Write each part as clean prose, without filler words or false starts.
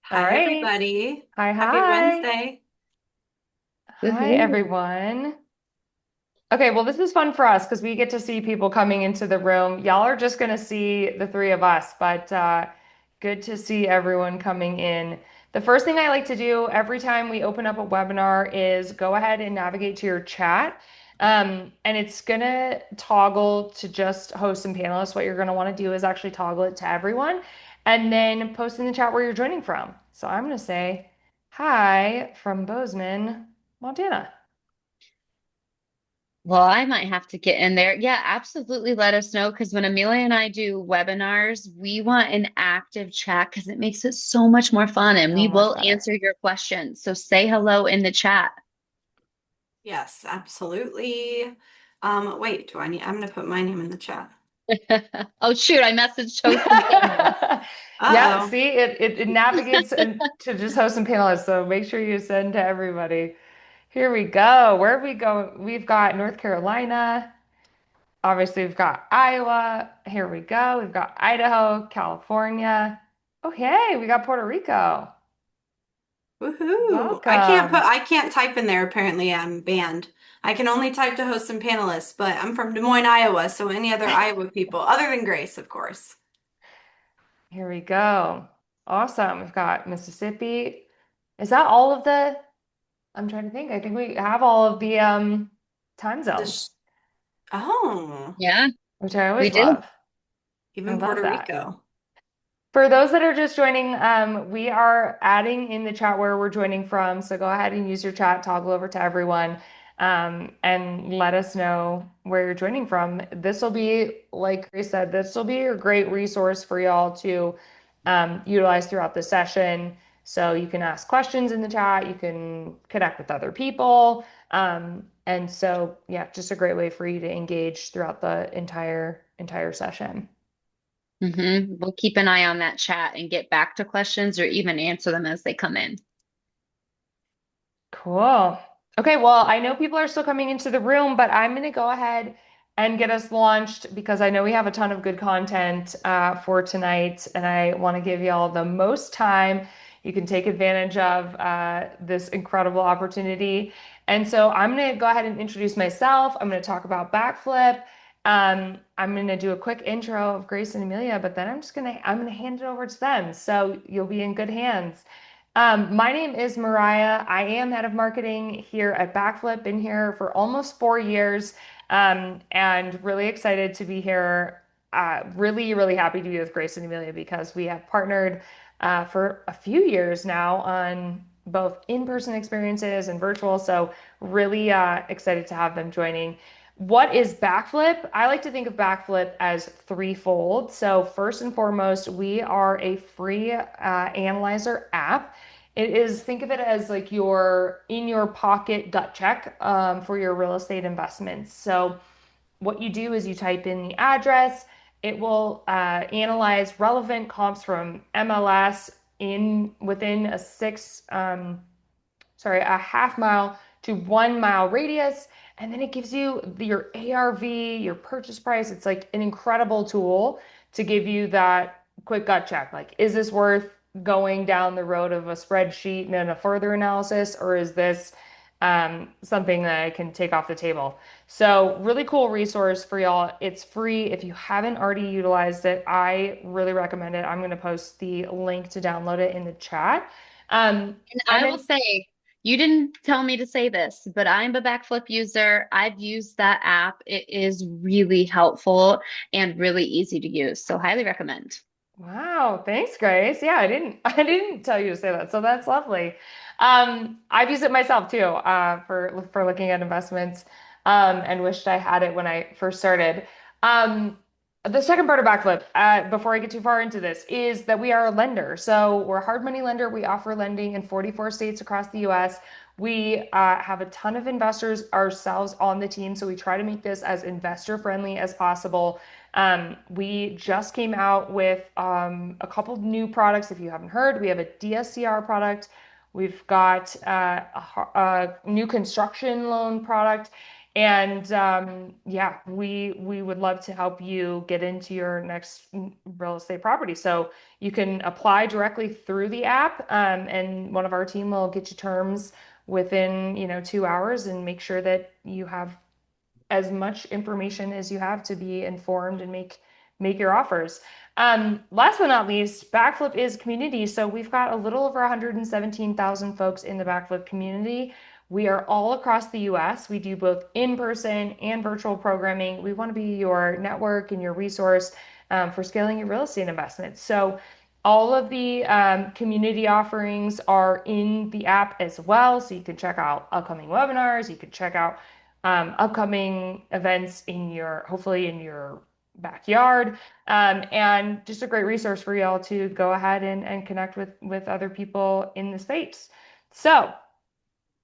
All Hi, right. everybody. Hi, Happy hi. Wednesday. Hi, Woohoo. everyone. Okay, well, this is fun for us because we get to see people coming into the room. Y'all are just going to see the three of us, but good to see everyone coming in. The first thing I like to do every time we open up a webinar is go ahead and navigate to your chat. And it's going to toggle to just hosts and panelists. What you're going to want to do is actually toggle it to everyone and then post in the chat where you're joining from. So I'm going to say, hi from Bozeman, Montana. Well, I might have to get in there. Yeah, absolutely. Let us know because when Amelia and I do webinars, we want an active chat because it makes it so much more fun and So we much will better. answer your questions. So say hello in the chat. Yes, absolutely. Wait, I'm gonna put my name in the chat. Oh, shoot. I messaged host and panel. Yeah, Uh-oh. see, it navigates to just hosts and panelists, so make sure you send to everybody. Here we go. Where we go? We've got North Carolina. Obviously, we've got Iowa. Here we go. We've got Idaho, California. Okay, we got Puerto Rico. Woohoo. Welcome. I can't type in there. Apparently, I'm banned. I can only type to hosts and panelists, but I'm from Des Moines, Iowa, so any other Iowa people, other than Grace, of course. Here we go. Awesome. We've got Mississippi. Is that all of the? I'm trying to think. I think we have all of the time zones, This, oh, Yeah, which I we always do. love. I even love Puerto that. Rico. For those that are just joining, we are adding in the chat where we're joining from. So go ahead and use your chat, toggle over to everyone, and let us know where you're joining from. This will be, like Grace said, this will be a great resource for y'all to utilize throughout the session. So you can ask questions in the chat, you can connect with other people. And so, yeah, just a great way for you to engage throughout the entire session. We'll keep an eye on that chat and get back to questions or even answer them as they come in. Cool. Okay, well, I know people are still coming into the room, but I'm going to go ahead and get us launched because I know we have a ton of good content for tonight, and I want to give you all the most time you can take advantage of this incredible opportunity. And so I'm going to go ahead and introduce myself. I'm going to talk about Backflip. I'm going to do a quick intro of Grace and Amelia, but then I'm going to hand it over to them. So you'll be in good hands. My name is Mariah. I am head of marketing here at Backflip. Been here for almost 4 years, and really excited to be here. Really happy to be with Grace and Amelia because we have partnered for a few years now on both in-person experiences and virtual. So really excited to have them joining. What is Backflip? I like to think of Backflip as threefold. So first and foremost, we are a free analyzer app. It is, think of it as like your in your pocket gut check for your real estate investments. So what you do is you type in the address. It will analyze relevant comps from MLS in within a half mile to 1 mile radius. And then it gives you your ARV, your purchase price. It's like an incredible tool to give you that quick gut check. Like, is this worth going down the road of a spreadsheet and then a further analysis, or is this something that I can take off the table? So, really cool resource for y'all. It's free. If you haven't already utilized it, I really recommend it. I'm going to post the link to download it in the chat. And And I then will say, you didn't tell me to say this, but I'm a Backflip user. I've used that app. It is really helpful and really easy to use. So highly recommend. Wow, thanks, Grace. Yeah, I didn't tell you to say that, so that's lovely. I've used it myself too, for looking at investments, and wished I had it when I first started. Um, the second part of Backflip, before I get too far into this, is that we are a lender. So we're a hard money lender. We offer lending in 44 states across the US. We have a ton of investors ourselves on the team, so we try to make this as investor friendly as possible. We just came out with a couple new products. If you haven't heard, we have a DSCR product. We've got a new construction loan product. And yeah, we would love to help you get into your next real estate property. So you can apply directly through the app, and one of our team will get you terms within, 2 hours and make sure that you have as much information as you have to be informed and make your offers. Last but not least, Backflip is community. So we've got a little over 117,000 folks in the Backflip community. We are all across the US. We do both in-person and virtual programming. We want to be your network and your resource for scaling your real estate investments. So all of the community offerings are in the app as well. So you can check out upcoming webinars. You can check out upcoming events hopefully in your backyard, and just a great resource for y'all to go ahead and connect with other people in the space. So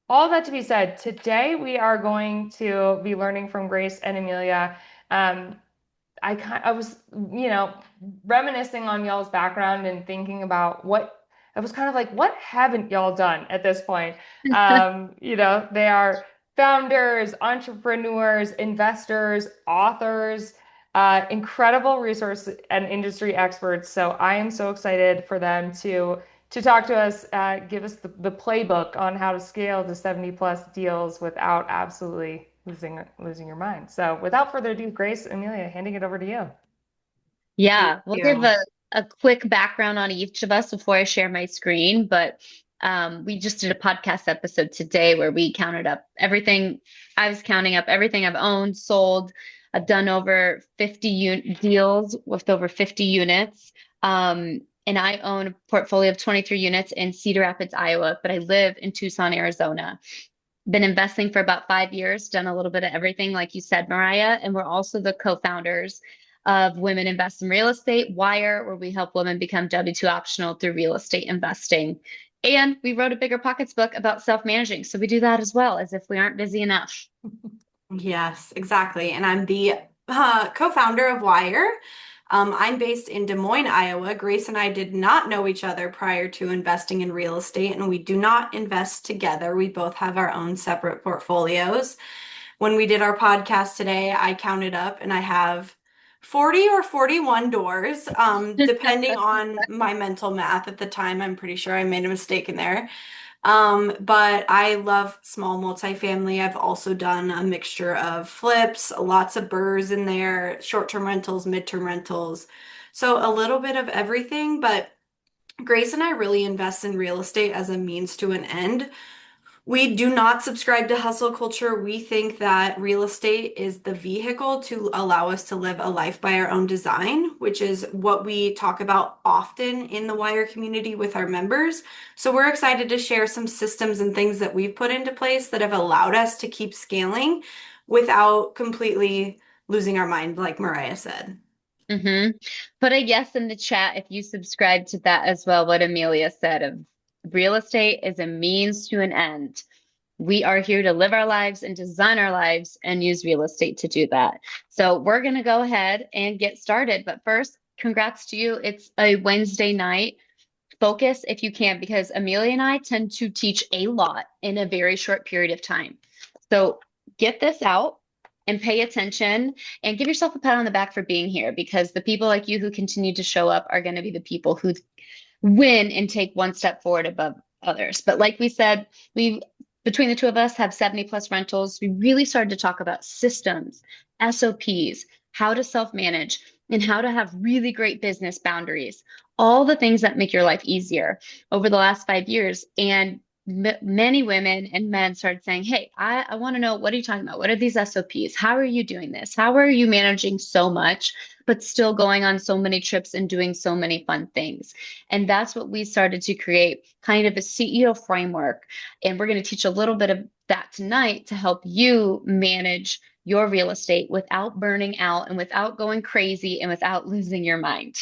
all that to be said, today we are going to be learning from Grace and Amelia. I was, reminiscing on y'all's background and thinking about I was kind of like, what haven't y'all done at this point? They are founders, entrepreneurs, investors, authors, incredible resource and industry experts. So I am so excited for them to talk to us, give us the playbook on how to scale to 70 plus deals without absolutely losing your mind. So without further ado, Grace, Amelia, handing it over to you. Yeah, Thank we'll give you. a quick background on each of us before I share my screen. But we just did a podcast episode today where we counted up everything. I was counting up everything I've owned, sold. I've done over 50 deals with over 50 units. And I own a portfolio of 23 units in Cedar Rapids, Iowa, but I live in Tucson, Arizona. Been investing for about 5 years, done a little bit of everything, like you said, Mariah. And we're also the co-founders of Women Invest in Real Estate, Wire, where we help women become W-2 optional through real estate investing. And we wrote a BiggerPockets book about self-managing. So we do that as well, as if we aren't busy enough. Yes, exactly. And I'm the co-founder of Wire. I'm based in Des Moines, Iowa. Grace and I did not know each other prior to investing in real estate, and we do not invest together. We both have our own separate portfolios. When we did our podcast today, I counted up and I have 40 or 41 doors, depending on my mental math at the time. I'm pretty sure I made a mistake in there. But I love small multifamily. I've also done a mixture of flips, lots of BRRRRs in there, short-term rentals, midterm rentals. So a little bit of everything, but Grace and I really invest in real estate as a means to an end. We do not subscribe to hustle culture. We think that real estate is the vehicle to allow us to live a life by our own design, which is what we talk about often in the Wire community with our members. So we're excited to share some systems and things that we've put into place that have allowed us to keep scaling without completely losing our mind, like Mariah said. Put a yes in the chat if you subscribe to that as well, what Amelia said of real estate is a means to an end. We are here to live our lives and design our lives and use real estate to do that. So we're going to go ahead and get started. But first, congrats to you. It's a Wednesday night. Focus if you can, because Amelia and I tend to teach a lot in a very short period of time. So get this out and pay attention and give yourself a pat on the back for being here, because the people like you who continue to show up are going to be the people who win and take one step forward above others. But like we said, between the two of us have 70 plus rentals. We really started to talk about systems, SOPs, how to self-manage, and how to have really great business boundaries, all the things that make your life easier over the last 5 years. And many women and men started saying, hey, I want to know, what are you talking about? What are these SOPs? How are you doing this? How are you managing so much, but still going on so many trips and doing so many fun things? And that's what we started to create, kind of a CEO framework. And we're going to teach a little bit of that tonight to help you manage your real estate without burning out and without going crazy and without losing your mind.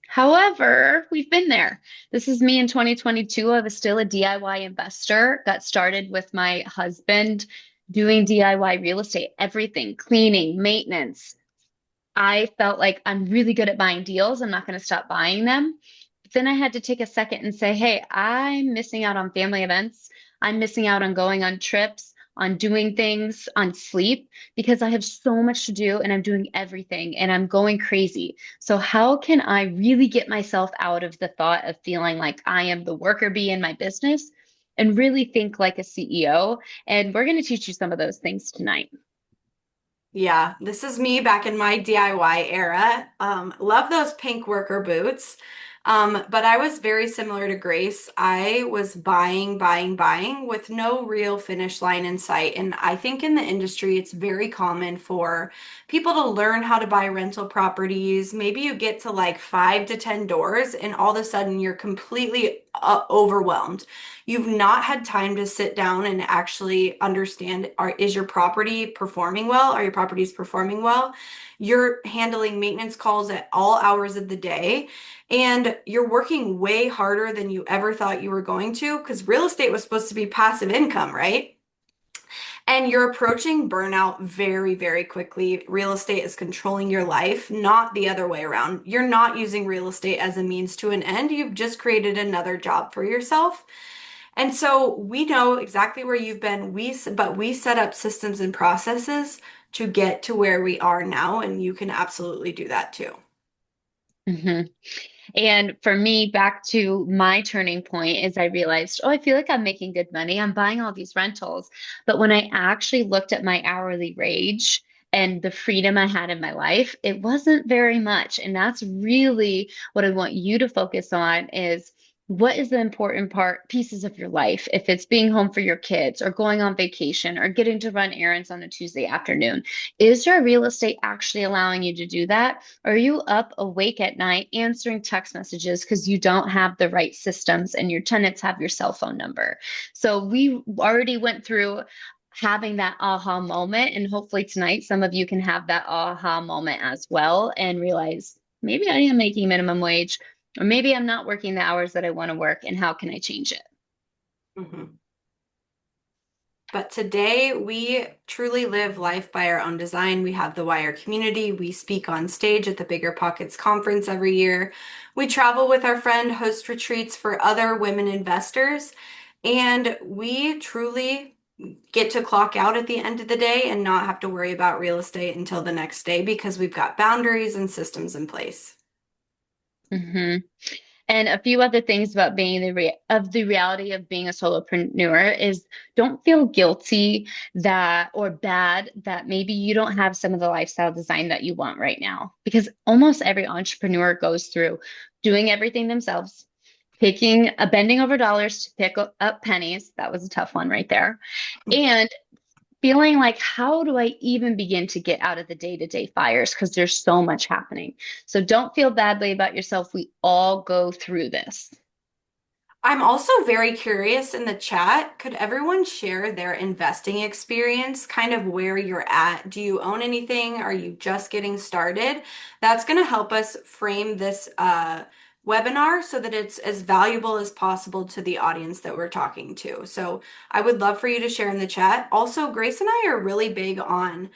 However, we've been there. This is me in 2022. I was still a DIY investor. Got started with my husband doing DIY real estate, everything, cleaning, maintenance. I felt like I'm really good at buying deals. I'm not going to stop buying them. But then I had to take a second and say, hey, I'm missing out on family events. I'm missing out on going on trips. on doing things, on sleep, because I have so much to do and I'm doing everything and I'm going crazy. So, how can I really get myself out of the thought of feeling like I am the worker bee in my business and really think like a CEO? And we're going to teach you some of those things tonight. Yeah, this is me back in my DIY era. Love those pink worker boots. But I was very similar to Grace. I was buying, buying, buying with no real finish line in sight. And I think in the industry, it's very common for people to learn how to buy rental properties. Maybe you get to like 5 to 10 doors, and all of a sudden you're completely overwhelmed. You've not had time to sit down and actually understand, is your property performing well? Are your properties performing well? You're handling maintenance calls at all hours of the day, and you're working way harder than you ever thought you were going to, because real estate was supposed to be passive income, right? And you're approaching burnout very, very quickly. Real estate is controlling your life, not the other way around. You're not using real estate as a means to an end. You've just created another job for yourself. And so we know exactly where you've been. But we set up systems and processes to get to where we are now, and you can absolutely do that too. Mhm. And for me, back to my turning point is I realized, oh, I feel like I'm making good money. I'm buying all these rentals. But when I actually looked at my hourly wage and the freedom I had in my life, it wasn't very much. And that's really what I want you to focus on is what is the important pieces of your life? If it's being home for your kids or going on vacation or getting to run errands on a Tuesday afternoon, is your real estate actually allowing you to do that? Are you up awake at night answering text messages because you don't have the right systems and your tenants have your cell phone number? So we already went through having that aha moment, and hopefully tonight some of you can have that aha moment as well and realize maybe I am making minimum wage, or maybe I'm not working the hours that I want to work, and how can I change it? Mhm. But today we truly live life by our own design. We have the Wire community. We speak on stage at the BiggerPockets conference every year. We travel with our friend, host retreats for other women investors, and we truly get to clock out at the end of the day and not have to worry about real estate until the next day because we've got boundaries and systems in place. Mm-hmm. And a few other things about being the reality of being a solopreneur is don't feel guilty that or bad that maybe you don't have some of the lifestyle design that you want right now. Because almost every entrepreneur goes through doing everything themselves, bending over dollars to pick up pennies. That was a tough one right there. And feeling like, how do I even begin to get out of the day-to-day fires? Because there's so much happening. So don't feel badly about yourself. We all go through this. I'm also very curious in the chat. Could everyone share their investing experience, kind of where you're at? Do you own anything? Are you just getting started? That's going to help us frame this webinar so that it's as valuable as possible to the audience that we're talking to. So I would love for you to share in the chat. Also, Grace and I are really big on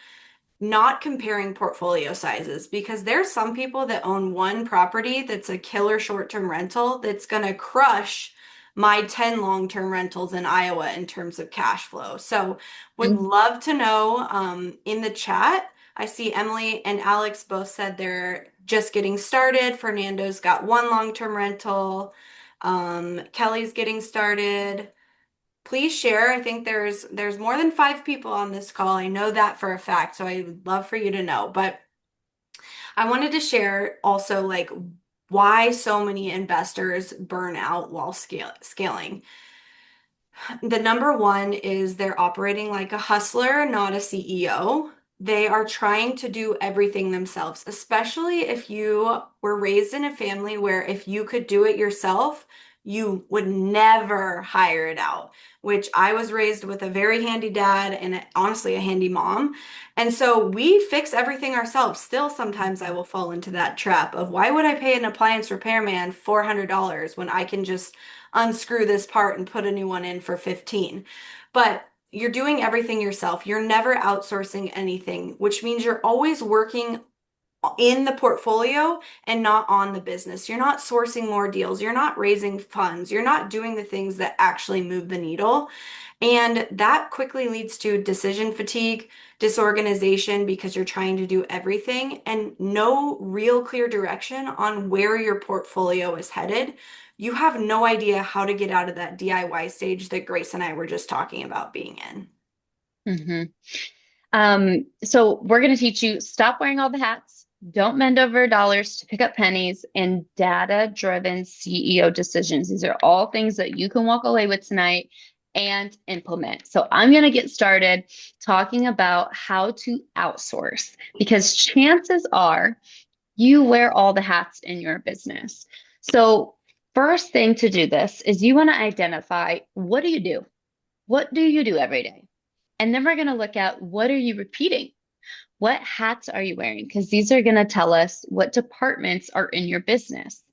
not comparing portfolio sizes because there's some people that own one property that's a killer short-term rental that's going to crush my 10 long-term rentals in Iowa in terms of cash flow. So would love to know in the chat. I see Emily and Alex both said they're just getting started. Fernando's got one long-term rental. Kelly's getting started. Please share. I think there's more than 5 people on this call. I know that for a fact, so I would love for you to know. But I wanted to share also like why so many investors burn out while scaling. The number one is they're operating like a hustler, not a CEO. They are trying to do everything themselves, especially if you were raised in a family where if you could do it yourself, you would never hire it out, which I was raised with a very handy dad and honestly a handy mom. And so we fix everything ourselves. Still, sometimes I will fall into that trap of why would I pay an appliance repairman $400 when I can just unscrew this part and put a new one in for 15. But you're doing everything yourself. You're never outsourcing anything, which means you're always working in the portfolio and not on the business. You're not sourcing more deals. You're not raising funds. You're not doing the things that actually move the needle. And that quickly leads to decision fatigue, disorganization because you're trying to do everything and no real clear direction on where your portfolio is headed. You have no idea how to get out of that DIY stage that Grace and I were just talking about being in. So we're going to teach you stop wearing all the hats, don't bend over dollars to pick up pennies, and data-driven CEO decisions. These are all things that you can walk away with tonight and implement. So I'm going to get started talking about how to outsource, because chances are you wear all the hats in your business. So first thing to do this is you want to identify, what do you do? What do you do every day? And then we're going to look at, what are you repeating? What hats are you wearing? Because these are going to tell us what departments are in your business.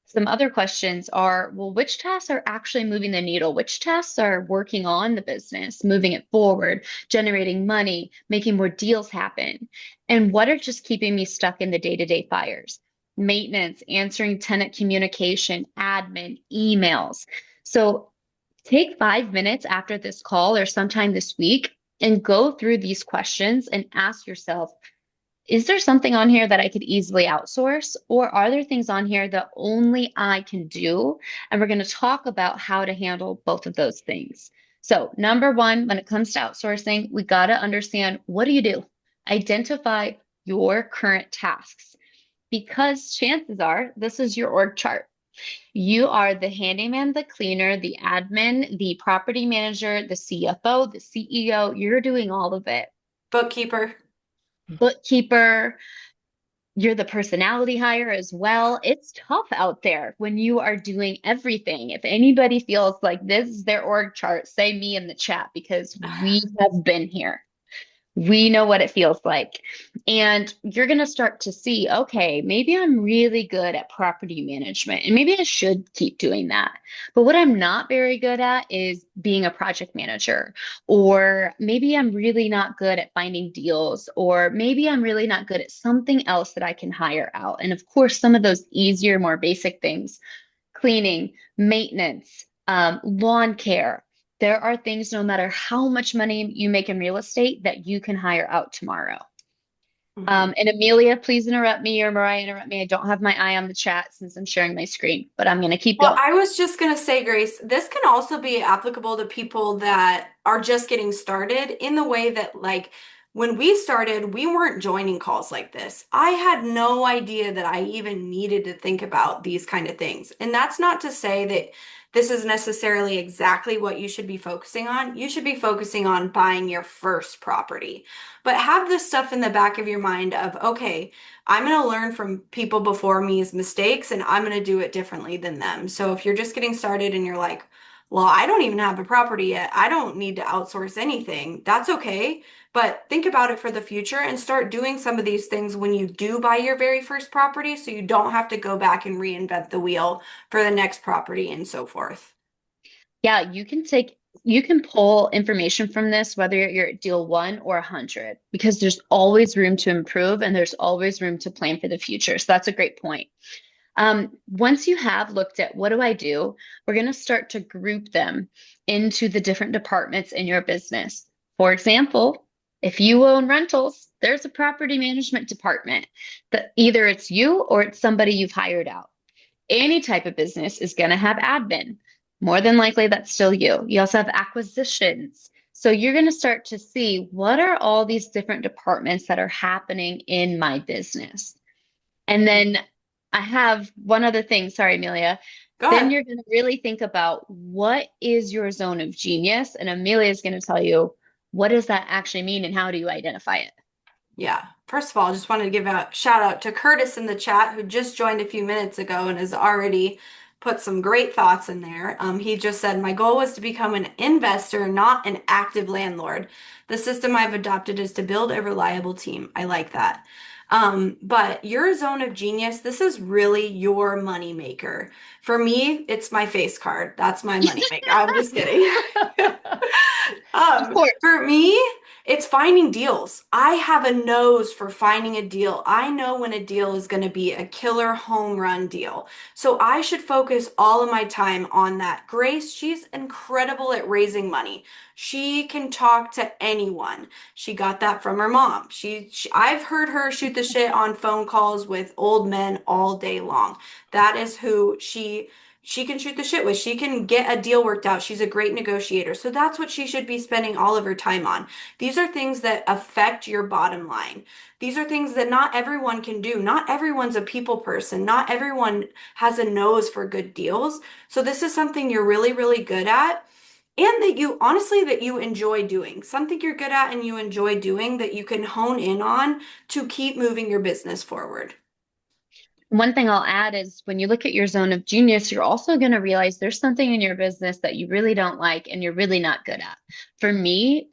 Some other questions are, well, which tasks are actually moving the needle? Which tasks are working on the business, moving it forward, generating money, making more deals happen? And what are just keeping me stuck in the day-to-day fires? Maintenance, answering tenant communication, admin, emails. So take 5 minutes after this call or sometime this week and go through these questions and ask yourself, is there something on here that I could easily outsource? Or are there things on here that only I can do? And we're going to talk about how to handle both of those things. So number one, when it comes to outsourcing, we got to understand, what do you do? Identify your current tasks, because chances are this is your org chart. You are the handyman, the cleaner, the admin, the property manager, the CFO, the CEO. You're doing all of it. Bookkeeper. You're the personality hire as well. It's tough out there when you are doing everything. If anybody feels like this is their org chart, say me in the chat, because we have been here. We know what it feels like. And you're going to start to see, okay, maybe I'm really good at property management and maybe I should keep doing that. But what I'm not very good at is being a project manager, or maybe I'm really not good at finding deals, or maybe I'm really not good at something else that I can hire out. And of course, some of those easier, more basic things, cleaning, maintenance, lawn care. There are things, no matter how much money you make in real estate, that you can hire out tomorrow. And Amelia, please interrupt me, or Mariah, interrupt me. I don't have my eye on the chat since I'm sharing my screen, but I'm going to keep going. Well, I was just going to say, Grace, this can also be applicable to people that are just getting started, in the way that, like, when we started, we weren't joining calls like this. I had no idea that I even needed to think about these kind of things. And that's not to say that this is necessarily exactly what you should be focusing on. You should be focusing on buying your first property. But have this stuff in the back of your mind of, okay, I'm going to learn from people before me's mistakes, and I'm going to do it differently than them. So if you're just getting started and you're like, well, I don't even have a property yet, I don't need to outsource anything, that's okay. But think about it for the future and start doing some of these things when you do buy your very first property, so you don't have to go back and reinvent the wheel for the next property and so forth. Yeah, you can pull information from this, whether you're at deal 1 or 100, because there's always room to improve and there's always room to plan for the future. So that's a great point. Once you have looked at, what do I do? We're going to start to group them into the different departments in your business. For example, if you own rentals, there's a property management department that either it's you or it's somebody you've hired out. Any type of business is going to have admin. More than likely, that's still you. You also have acquisitions. So you're going to start to see, what are all these different departments that are happening in my business? And then I have one other thing. Sorry, Amelia. Go Then ahead. you're going to really think about, what is your zone of genius? And Amelia is going to tell you, what does that actually mean and how do you identify it? Yeah. First of all, I just wanted to give a shout out to Curtis in the chat, who just joined a few minutes ago and has already put some great thoughts in there. He just said, my goal was to become an investor, not an active landlord. The system I've adopted is to build a reliable team. I like that. But your zone of genius, this is really your money maker. For me, it's my face card. That's my money maker. I'm just kidding. Of course. For me, It's finding deals. I have a nose for finding a deal. I know when a deal is going to be a killer home run deal. So I should focus all of my time on that. Grace, she's incredible at raising money. She can talk to anyone. She got that from her mom. I've heard her shoot the shit on phone calls with old men all day long. That is who she can shoot the shit with. She can get a deal worked out. She's a great negotiator. So that's what she should be spending all of her time on. These are things that affect your bottom line. These are things that not everyone can do. Not everyone's a people person. Not everyone has a nose for good deals. So this is something you're really, really good at. And that you honestly that you enjoy doing. Something you're good at and you enjoy doing that you can hone in on to keep moving your business forward. One thing I'll add is when you look at your zone of genius, you're also going to realize there's something in your business that you really don't like and you're really not good at. For me,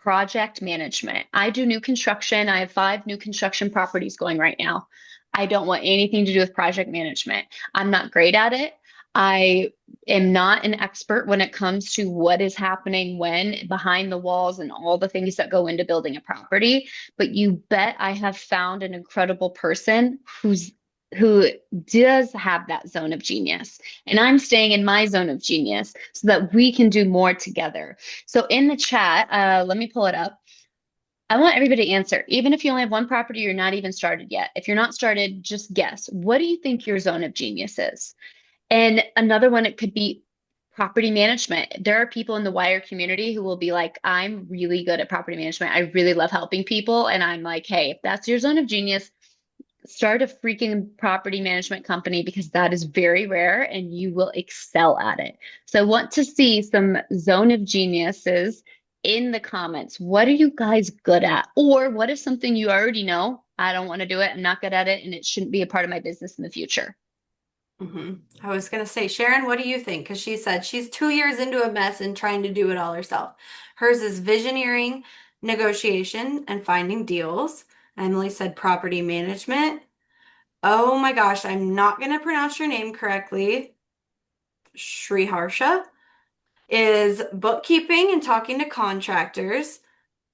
project management. I do new construction. I have 5 new construction properties going right now. I don't want anything to do with project management. I'm not great at it. I am not an expert when it comes to what is happening when behind the walls and all the things that go into building a property. But you bet I have found an incredible person who does have that zone of genius. And I'm staying in my zone of genius so that we can do more together. So in the chat, let me pull it up. I want everybody to answer, even if you only have 1 property, you're not even started yet. If you're not started, just guess. What do you think your zone of genius is? And another one, it could be property management. There are people in the Wire community who will be like, I'm really good at property management. I really love helping people. And I'm like, hey, if that's your zone of genius, start a freaking property management company because that is very rare and you will excel at it. So I want to see some zone of geniuses in the comments. What are you guys good at? Or what is something you already know? I don't want to do it. I'm not good at it and it shouldn't be a part of my business in the future. I was going to say, Sharon, what do you think? Because she said she's 2 years into a mess and trying to do it all herself. Hers is visioneering, negotiation, and finding deals. Emily said property management. Oh my gosh, I'm not going to pronounce your name correctly. 𝗕ecie is bookkeeping and talking to contractors.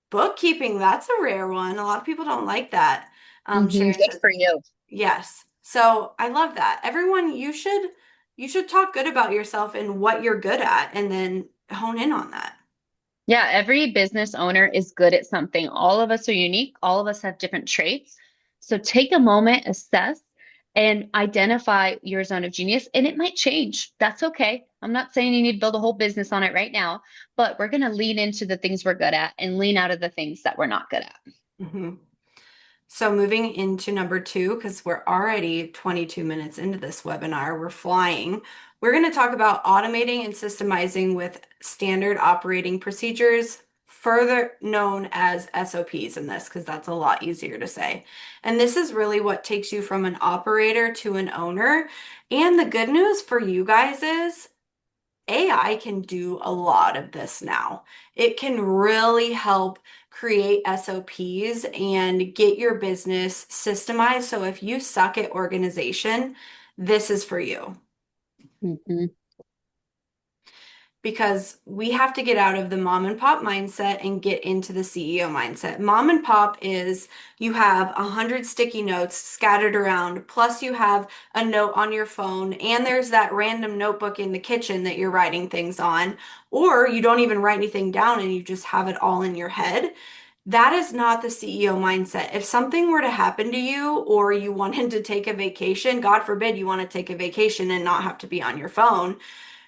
Bookkeeping, that's a rare one. A lot of people don't like that. Sharon Good said, for you. yes. So I love that. Everyone, you should talk good about yourself and what you're good at and then hone in on that. Yeah, every business owner is good at something. All of us are unique. All of us have different traits. So take a moment, assess, and identify your zone of genius. And it might change. That's okay. I'm not saying you need to build a whole business on it right now, but we're going to lean into the things we're good at and lean out of the things that we're not good at. Mm-hmm. So moving into number 2, because we're already 22 minutes into this webinar, we're flying. We're going to talk about automating and systemizing with standard operating procedures, further known as SOPs in this, because that's a lot easier to say. And this is really what takes you from an operator to an owner. And the good news for you guys is AI can do a lot of this now. It can really help create SOPs and get your business systemized. So if you suck at organization, this is for you. Because we have to get out of the mom and pop mindset and get into the CEO mindset. Mom and pop is you have 100 sticky notes scattered around, plus you have a note on your phone, and there's that random notebook in the kitchen that you're writing things on, or you don't even write anything down and you just have it all in your head. That is not the CEO mindset. If something were to happen to you or you wanted to take a vacation, God forbid you want to take a vacation and not have to be on your phone,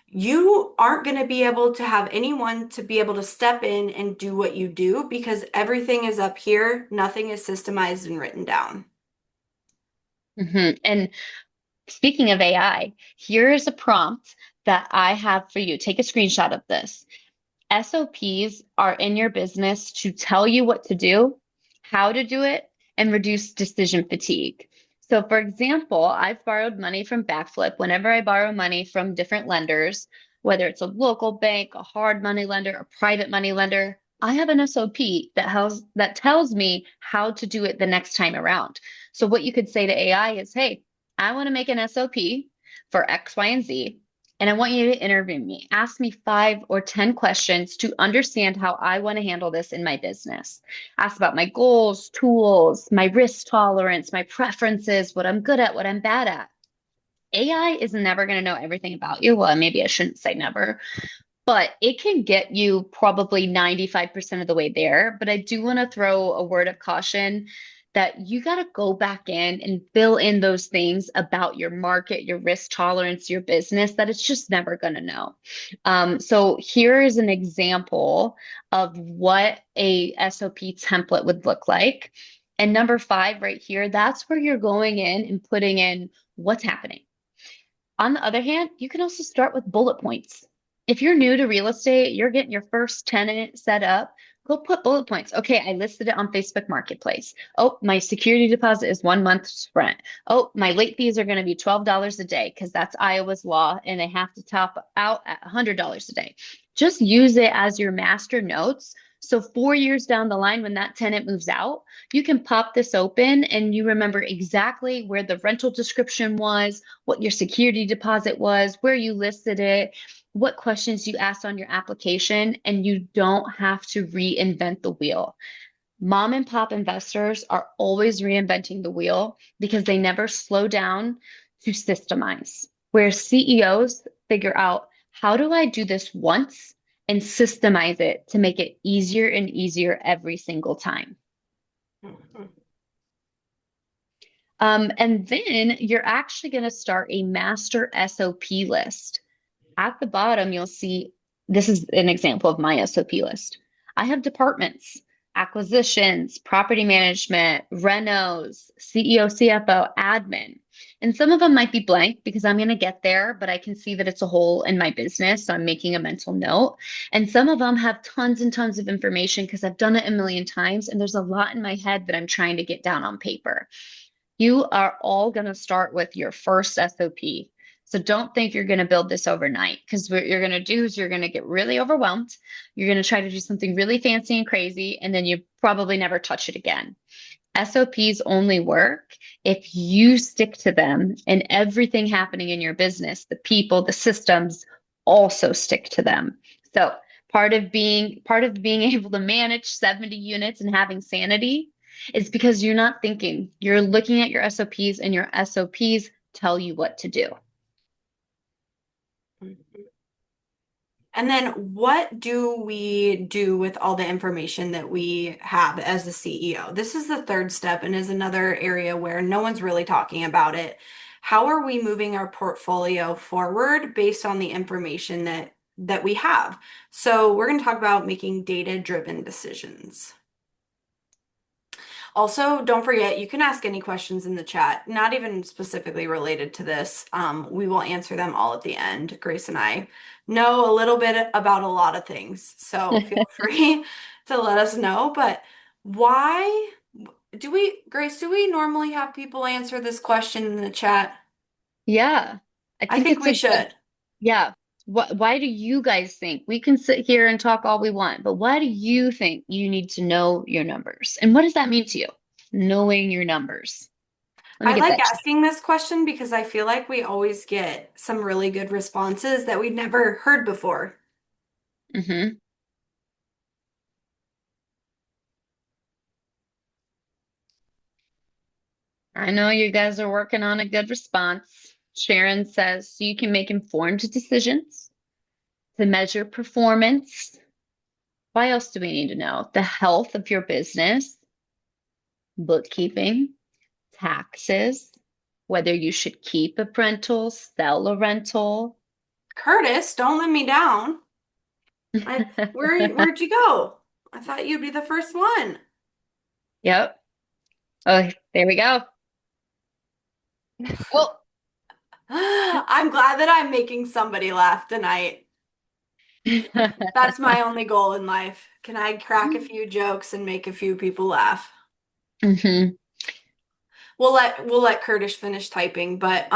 you aren't going to be able to have anyone to be able to step in and do what you do because everything is up here. Nothing is systemized and written down. And speaking of AI, here is a prompt that I have for you. Take a screenshot of this. SOPs are in your business to tell you what to do, how to do it, and reduce decision fatigue. So for example, I've borrowed money from Backflip. Whenever I borrow money from different lenders, whether it's a local bank, a hard money lender, a private money lender, I have an SOP that tells me how to do it the next time around. So what you could say to AI is, hey, I want to make an SOP for X, Y, and Z. And I want you to interview me. Ask me 5 or 10 questions to understand how I want to handle this in my business. Ask about my goals, tools, my risk tolerance, my preferences, what I'm good at, what I'm bad at. AI is never going to know everything about you. Well, maybe I shouldn't say never, but it can get you probably 95% of the way there. But I do want to throw a word of caution that you got to go back in and fill in those things about your market, your risk tolerance, your business that it's just never going to know. So here is an example of what a SOP template would look like. And number 5 right here, that's where you're going in and putting in what's happening. On the other hand, you can also start with bullet points. If you're new to real estate, you're getting your first tenant set up, go put bullet points. Okay, I listed it on Facebook Marketplace. Oh, my security deposit is 1 month's rent. Oh, my late fees are going to be $12 a day because that's Iowa's law and they have to top out at $100 a day. Just use it as your master notes. So 4 years down the line, when that tenant moves out, you can pop this open and you remember exactly where the rental description was, what your security deposit was, where you listed it, what questions you asked on your application, and you don't have to reinvent the wheel. Mom and pop investors are always reinventing the wheel because they never slow down to systemize. Where CEOs figure out, how do I do this once and systemize it to make it easier and easier every single time? And then you're actually going to start a master SOP list. At the bottom, you'll see this is an example of my SOP list. I have departments, acquisitions, property management, renos, CEO, CFO, admin. And some of them might be blank because I'm going to get there, but I can see that it's a hole in my business. So I'm making a mental note. And some of them have tons and tons of information because I've done it a million times. And there's a lot in my head that I'm trying to get down on paper. You are all going to start with your first SOP. So don't think you're going to build this overnight, because what you're going to do is you're going to get really overwhelmed. You're going to try to do something really fancy and crazy, and then you probably never touch it again. SOPs only work if you stick to them and everything happening in your business, the people, the systems also stick to them. So part of being able to manage 70 units and having sanity is because you're not thinking, you're looking at your SOPs and your SOPs tell you what to do. And then what do we do with all the information that we have as the CEO? This is the third step and is another area where no one's really talking about it. How are we moving our portfolio forward based on the information that we have? So we're going to talk about making data-driven decisions. Also, don't forget, you can ask any questions in the chat, not even specifically related to this. We will answer them all at the end. Grace and I know a little bit about a lot of things, so feel free to let us know. But why Grace, do we normally have people answer this question in the chat? Yeah, I think we should. Yeah. Why do you guys think? We can sit here and talk all we want, but why do you think you need to know your numbers? And what does that mean to you? Knowing your numbers. Let me I get like that. asking this question because I feel like we always get some really good responses that we'd never heard before. Mm-hmm. I know you guys are working on a good response. Sharon says, so you can make informed decisions to measure performance. Why else do we need to know? The health of your business, bookkeeping, taxes, whether you should keep a rental, sell a rental. Curtis, don't let me down. Where'd you go? I thought you'd be the first one. Yep. Oh, there we go. Well, I'm glad that I'm making somebody laugh tonight. That's my only goal in life. Can I crack a few jokes and make a few people laugh? Mm-hmm. We'll let Curtis finish typing, but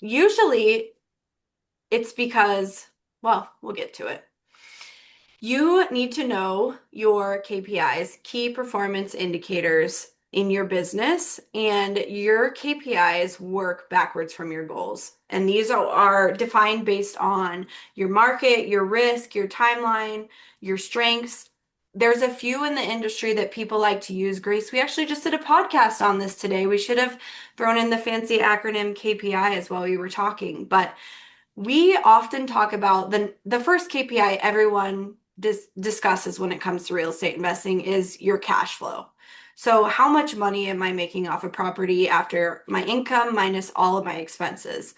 usually it's because, well, we'll get to it. You need to know your KPIs, key performance indicators, in your business, and your KPIs work backwards from your goals. And these are defined based on your market, your risk, your timeline, your strengths. There's a few in the industry that people like to use. Grace, we actually just did a podcast on this today. We should have thrown in the fancy acronym KPIs while we were talking, but we often talk about the first KPI everyone discusses when it comes to real estate investing is your cash flow. So how much money am I making off a property after my income minus all of my expenses?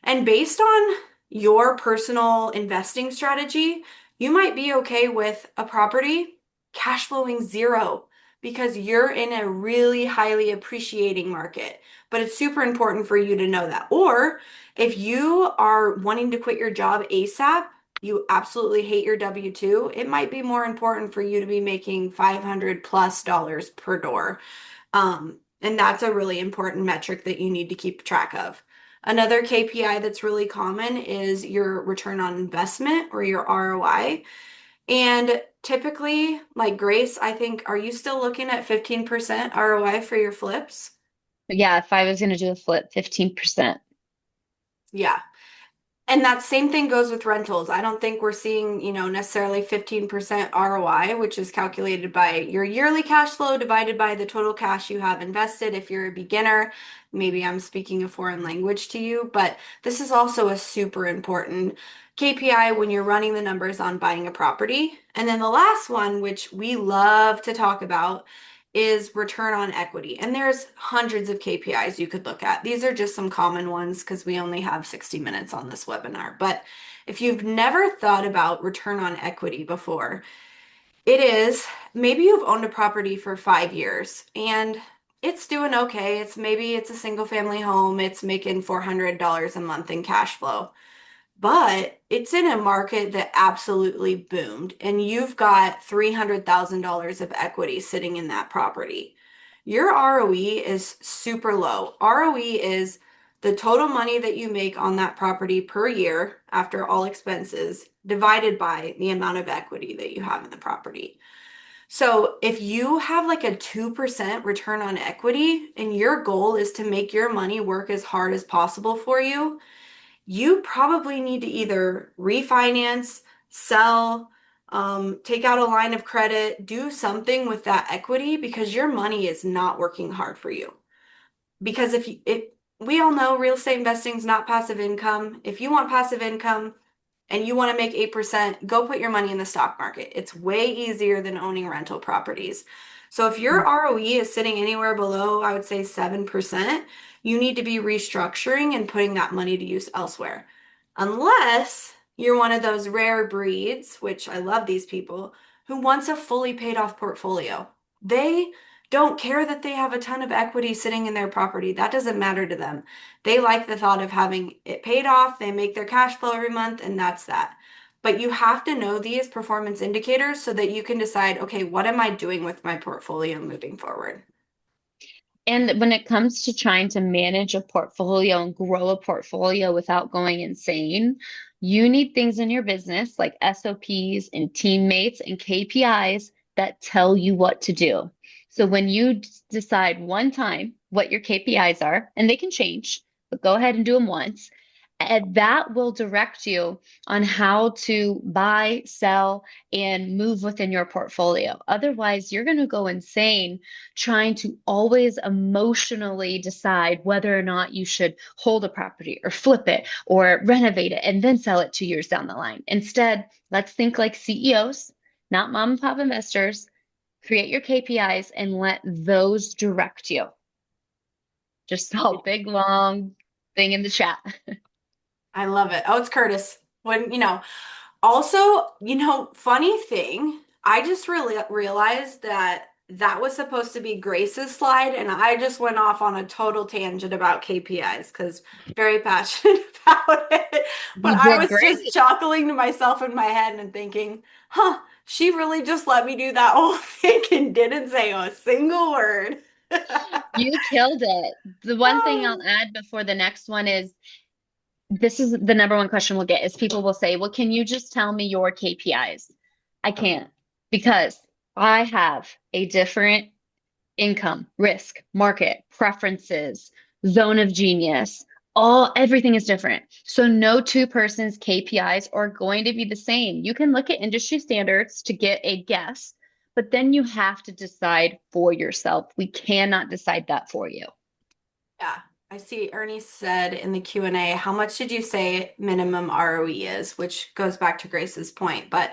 And based on your personal investing strategy, you might be okay with a property cash flowing zero because you're in a really highly appreciating market. But it's super important for you to know that. Or if you are wanting to quit your job ASAP, you absolutely hate your W-2, it might be more important for you to be making $500+ per door. And that's a really important metric that you need to keep track of. Another KPI that's really common is your return on investment or your ROI. And typically, like Grace, I think, are you still looking at 15% ROI for your flips? But yeah, if I was going to do a flip, 15%. Yeah. And that same thing goes with rentals. I don't think we're seeing, necessarily 15% ROI, which is calculated by your yearly cash flow divided by the total cash you have invested. If you're a beginner, maybe I'm speaking a foreign language to you, but this is also a super important KPI when you're running the numbers on buying a property. And then the last one, which we love to talk about, is return on equity. And there's hundreds of KPIs you could look at. These are just some common ones because we only have 60 minutes on this webinar. But if you've never thought about return on equity before, it is maybe you've owned a property for 5 years and it's doing okay. Maybe it's a single family home. It's making $400 a month in cash flow. But it's in a market that absolutely boomed, and you've got $300,000 of equity sitting in that property. Your ROE is super low. ROE is the total money that you make on that property per year after all expenses divided by the amount of equity that you have in the property. So if you have like a 2% return on equity and your goal is to make your money work as hard as possible for you probably need to either refinance, sell, take out a line of credit, do something with that equity because your money is not working hard for you. Because we all know real estate investing is not passive income. If you want passive income and you want to make 8%, go put your money in the stock market. It's way easier than owning rental properties. So if your ROE is sitting anywhere below, I would say 7%, you need to be restructuring and putting that money to use elsewhere. Unless you're one of those rare breeds, which I love these people, who wants a fully paid off portfolio. They don't care that they have a ton of equity sitting in their property. That doesn't matter to them. They like the thought of having it paid off. They make their cash flow every month, and that's that. But you have to know these performance indicators so that you can decide, okay, what am I doing with my portfolio moving forward? And when it comes to trying to manage a portfolio and grow a portfolio without going insane, you need things in your business like SOPs and teammates and KPIs that tell you what to do. So when you decide one time what your KPIs are, and they can change, but go ahead and do them once, and that will direct you on how to buy, sell, and move within your portfolio. Otherwise, you're going to go insane trying to always emotionally decide whether or not you should hold a property or flip it or renovate it and then sell it 2 years down the line. Instead, let's think like CEOs, not mom and pop investors. Create your KPIs and let those direct you. Just saw a big, long thing in the chat. I love it. Oh, it's Curtis. Also, funny thing, I just really realized that was supposed to be Grace's slide, and I just went off on a total tangent about KPIs because very passionate about it. But I was just chuckling to myself in my head and thinking, she really just let me do that whole thing and didn't say a single word. You killed it. The one thing I'll add before the next one is, this is the number one question we'll get is people will say, well, can you just tell me your KPIs? I can't, because I have a different income, risk, market, preferences, zone of genius, everything is different. So no two persons' KPIs are going to be the same. You can look at industry standards to get a guess, but then you have to decide for yourself. We cannot decide that for you. Yeah, I see Ernie said in the Q&A, how much did you say minimum ROE is? Which goes back to Grace's point. But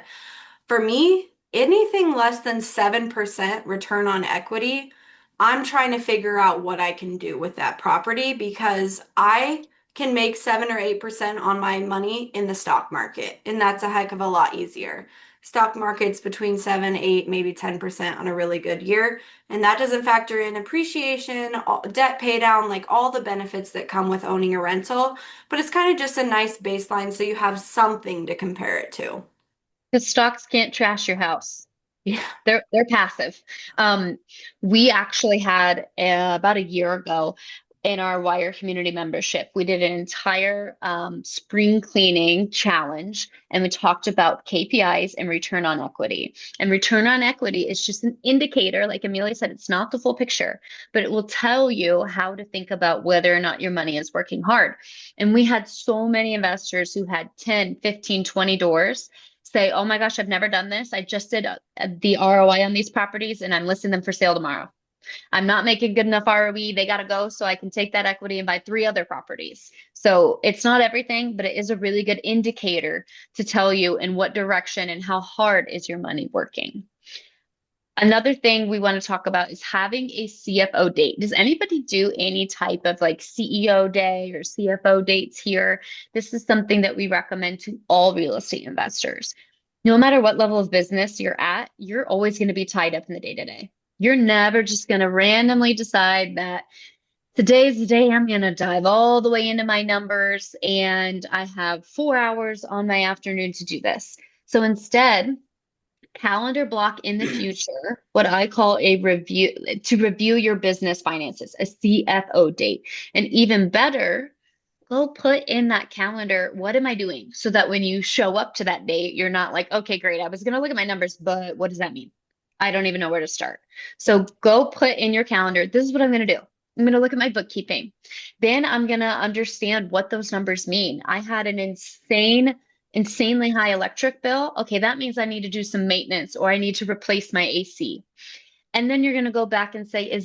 for me, anything less than 7% return on equity, I'm trying to figure out what I can do with that property because I can make 7 or 8% on my money in the stock market, and that's a heck of a lot easier. Stock market's between 7, 8, maybe 10% on a really good year. And that doesn't factor in appreciation, debt pay down, like all the benefits that come with owning a rental. But it's kind of just a nice baseline so you have something to compare it to. Because stocks can't trash your house. Yeah. They're passive. We actually had about a year ago in our Wire community membership, we did an entire spring cleaning challenge, and we talked about KPIs and return on equity. And return on equity is just an indicator, like Amelia said, it's not the full picture, but it will tell you how to think about whether or not your money is working hard. And we had so many investors who had 10, 15, 20 doors say, oh my gosh, I've never done this. I just did the ROI on these properties and I'm listing them for sale tomorrow. I'm not making good enough ROE. They got to go so I can take that equity and buy 3 other properties. So it's not everything, but it is a really good indicator to tell you in what direction and how hard is your money working. Another thing we want to talk about is having a CFO date. Does anybody do any type of like CEO day or CFO dates here? This is something that we recommend to all real estate investors. No matter what level of business you're at, you're always going to be tied up in the day-to-day. You're never just going to randomly decide that today's the day I'm going to dive all the way into my numbers and I have 4 hours on my afternoon to do this. So instead, calendar block in the future what I call a review to review your business finances, a CFO date. And even better, go put in that calendar, what am I doing? So that when you show up to that date, you're not like, okay, great, I was going to look at my numbers, but what does that mean? I don't even know where to start. So go put in your calendar, this is what I'm going to do. I'm going to look at my bookkeeping. Then I'm going to understand what those numbers mean. I had an insanely high electric bill. Okay, that means I need to do some maintenance or I need to replace my AC. And then you're going to go back and say,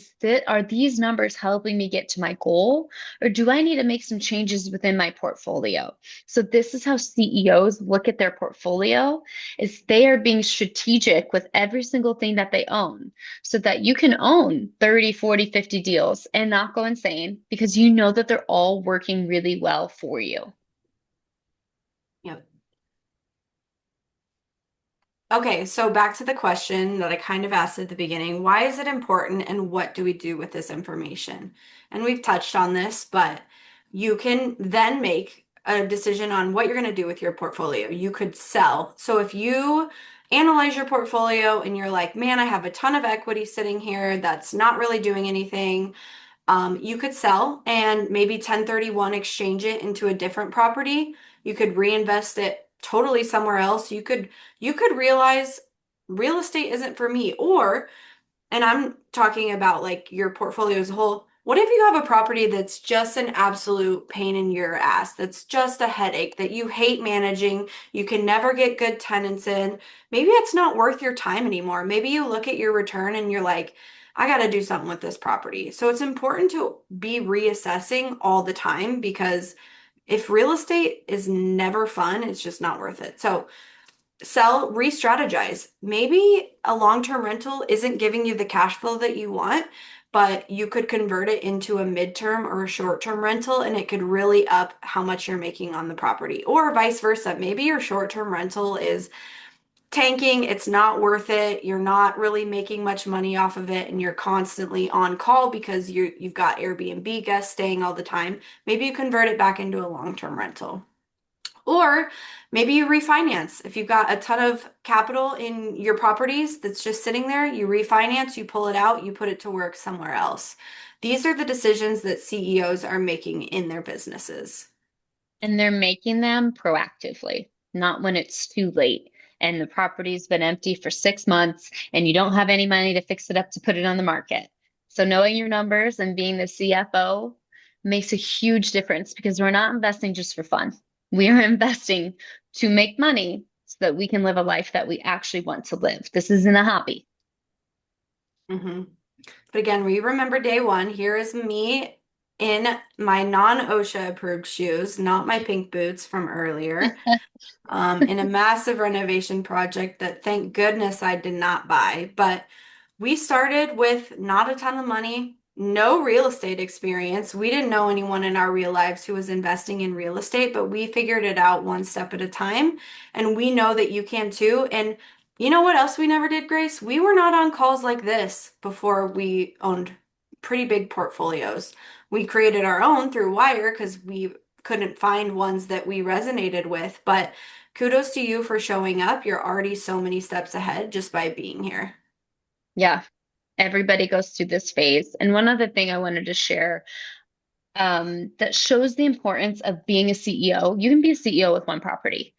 are these numbers helping me get to my goal? Or do I need to make some changes within my portfolio? So this is how CEOs look at their portfolio, is they are being strategic with every single thing that they own so that you can own 30, 40, 50 deals and not go insane because you know that they're all working really well for you. Yep. Okay, so back to the question that I kind of asked at the beginning. Why is it important and what do we do with this information? And we've touched on this, but you can then make a decision on what you're going to do with your portfolio. You could sell. So if you analyze your portfolio and you're like, man, I have a ton of equity sitting here that's not really doing anything, you could sell and maybe 1031 exchange it into a different property. You could reinvest it totally somewhere else. You could realize real estate isn't for me. Or, and I'm talking about like your portfolio as a whole, what if you have a property that's just an absolute pain in your ass, that's just a headache, that you hate managing, you can never get good tenants in? Maybe it's not worth your time anymore. Maybe you look at your return and you're like, I got to do something with this property. So it's important to be reassessing all the time because if real estate is never fun, it's just not worth it. So sell, re-strategize. Maybe a long-term rental isn't giving you the cash flow that you want, but you could convert it into a midterm or a short-term rental and it could really up how much you're making on the property. Or vice versa. Maybe your short-term rental is tanking, it's not worth it, you're not really making much money off of it, and you're constantly on call because you've got Airbnb guests staying all the time. Maybe you convert it back into a long-term rental. Or maybe you refinance. If you've got a ton of capital in your properties that's just sitting there, you refinance, you pull it out, you put it to work somewhere else. These are the decisions that CEOs are making in their businesses. And they're making them proactively, not when it's too late and the property's been empty for 6 months and you don't have any money to fix it up to put it on the market. So knowing your numbers and being the CFO makes a huge difference because we're not investing just for fun. We are investing to make money so that we can live a life that we actually want to live. This isn't a hobby. Mm-hmm. But again, we remember day one. Here is me in my non-OSHA approved shoes, not my pink boots from earlier, in a massive renovation project that thank goodness I did not buy. But we started with not a ton of money, no real estate experience. We didn't know anyone in our real lives who was investing in real estate, but we figured it out one step at a time. And we know that you can too. And you know what else we never did, Grace? We were not on calls like this before we owned pretty big portfolios. We created our own through Wire because we couldn't find ones that we resonated with. But kudos to you for showing up. You're already so many steps ahead just by being here. Yeah, everybody goes through this phase. And one other thing I wanted to share that shows the importance of being a CEO. You can be a CEO with one property.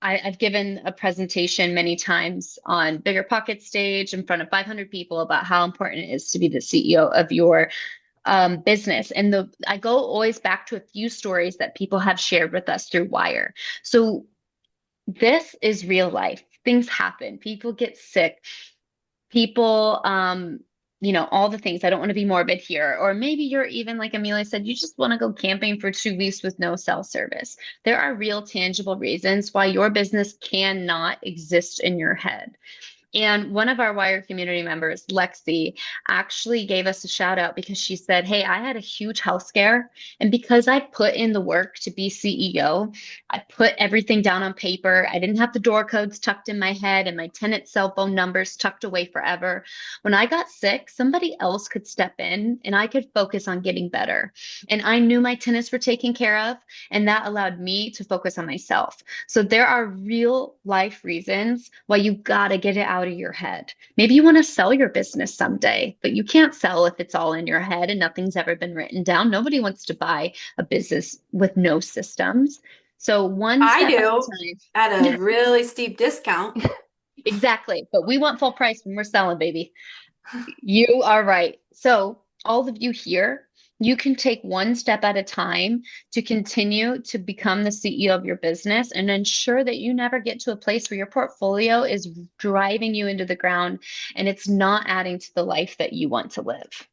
I've given a presentation many times on BiggerPockets stage in front of 500 people about how important it is to be the CEO of your business. And I go always back to a few stories that people have shared with us through Wire. So this is real life. Things happen. People get sick. People, all the things. I don't want to be morbid here. Or maybe you're even, like Amelia said, you just want to go camping for 2 weeks with no cell service. There are real tangible reasons why your business cannot exist in your head. And one of our Wire community members, Lexi, actually gave us a shout out because she said, "Hey, I had a huge health scare. And because I put in the work to be CEO, I put everything down on paper. I didn't have the door codes tucked in my head and my tenant cell phone numbers tucked away forever. When I got sick, somebody else could step in and I could focus on getting better. And I knew my tenants were taken care of, and that allowed me to focus on myself." So there are real life reasons why you gotta get it out of your head. Maybe you want to sell your business someday, but you can't sell if it's all in your head and nothing's ever been written down. Nobody wants to buy a business with no systems. So one I step at a do at time. a really steep discount. Exactly. But we want full price when we're selling, baby. You are right. So, all of you here, you can take one step at a time to continue to become the CEO of your business and ensure that you never get to a place where your portfolio is driving you into the ground and it's not adding to the life that you want to live.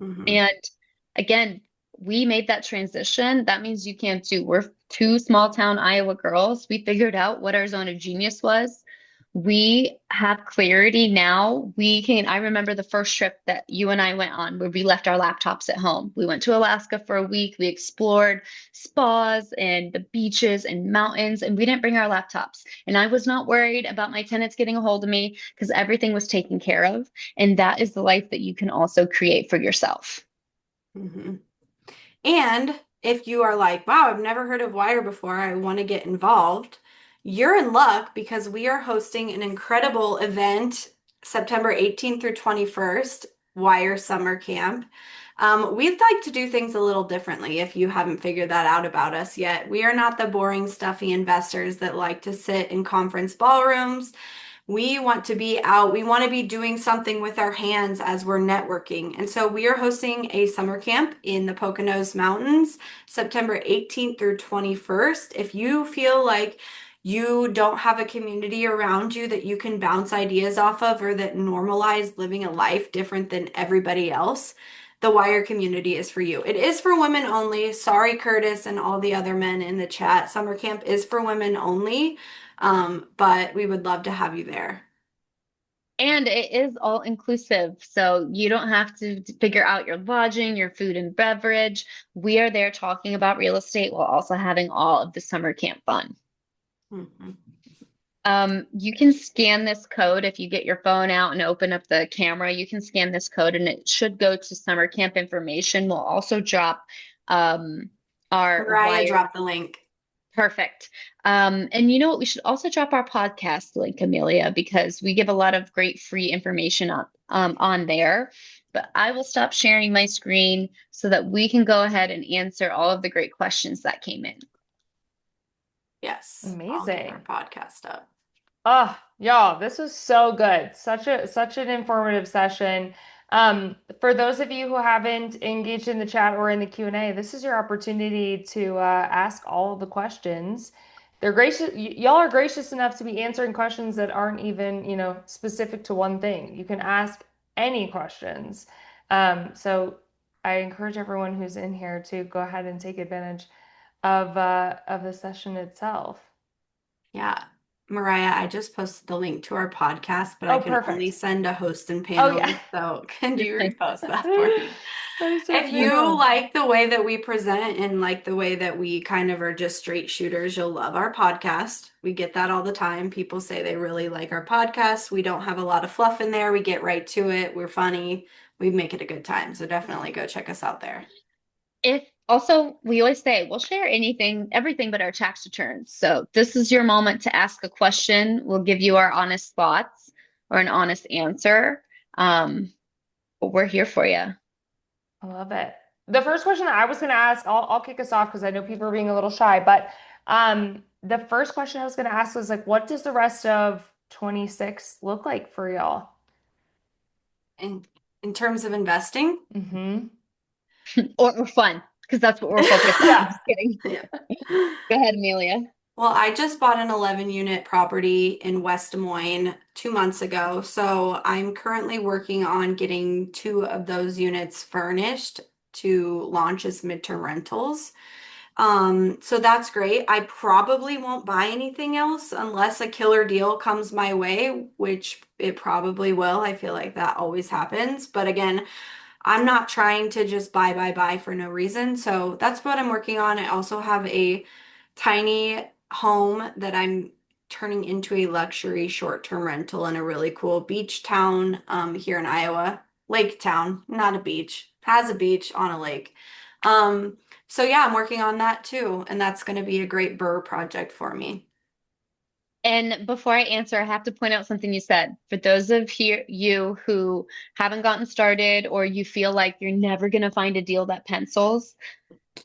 Mhm. And again, we made that transition. That means you can too. We're two small town Iowa girls. We figured out what our zone of genius was. We have clarity now. I remember the first trip that you and I went on where we left our laptops at home. We went to Alaska for a week. We explored spas and the beaches and mountains, and we didn't bring our laptops. And I was not worried about my tenants getting a hold of me because everything was taken care of. And that is the life that you can also create for yourself. Mhm. And if you are like, wow, I've never heard of Wire before, I want to get involved, you're in luck because we are hosting an incredible event September 18th through 21st, Wire Summer Camp. We'd like to do things a little differently if you haven't figured that out about us yet. We are not the boring, stuffy investors that like to sit in conference ballrooms. We want to be out. We want to be doing something with our hands as we're networking. And so we are hosting a summer camp in the Poconos Mountains, September 18th through 21st. If you feel like you don't have a community around you that you can bounce ideas off of or that normalize living a life different than everybody else, the Wire community is for you. It is for women only. Sorry, Curtis and all the other men in the chat. Summer camp is for women only. But we would love to have you there. And it is all inclusive. So you don't have to figure out your lodging, your food and beverage. We are there talking about real estate while also having all of the summer camp fun. Mm-hmm. You can scan this code if you get your phone out and open up the camera. You can scan this code and it should go to summer camp information. We'll also drop our Mariah Wire. dropped the link. Perfect. And you know what? We should also drop our podcast link, Amelia, because we give a lot of great free information on there. But I will stop sharing my screen so that we can go ahead and answer all of the great questions that came in. Yes. Amazing. I'll get our podcast up. Oh, y'all, this was so good. Such an informative session. For those of you who haven't engaged in the chat or in the Q&A, this is your opportunity to ask all of the questions. They're gracious. Y'all are gracious enough to be answering questions that aren't even, specific to one thing. You can ask any questions. So I encourage everyone who's in here to go ahead and take advantage of the session itself. Yeah. Mariah, I just posted the link to our podcast, but I Oh, can only perfect. send a host and Oh, yeah. panelist. So can you repost that for me? I If certainly you will. like the way that we present and like the way that we kind of are just straight shooters, you'll love our podcast. We get that all the time. People say they really like our podcast. We don't have a lot of fluff in there. We get right to it. We're funny. We make it a good time. So definitely go check us out there. If also, we always say we'll share anything, everything but our tax returns. So this is your moment to ask a question. We'll give you our honest thoughts or an honest answer. But we're here for you. I love it. The first question that I was going to ask, I'll kick us off because I know people are being a little shy, but the first question I was going to ask was like, what does the rest of 26 look like for y'all? In terms of investing, Mm-hmm. Or fun, because that's what we're focused on. Yeah. Just kidding. yeah. Go ahead, Amelia. Well, I just bought an 11-unit property in West Des Moines 2 months ago. So I'm currently working on getting 2 of those units furnished to launch as midterm rentals. So that's great. I probably won't buy anything else unless a killer deal comes my way, which it probably will. I feel like that always happens. But again, I'm not trying to just buy for no reason. So that's what I'm working on. I also have a tiny home that I'm turning into a luxury short-term rental in a really cool beach town here in Iowa. Lake town, not a beach. Has a beach on a lake. So yeah, I'm working on that too, and that's going to be a great burr project for me. And before I answer, I have to point out something you said. For those of you who haven't gotten started or you feel like you're never going to find a deal that pencils,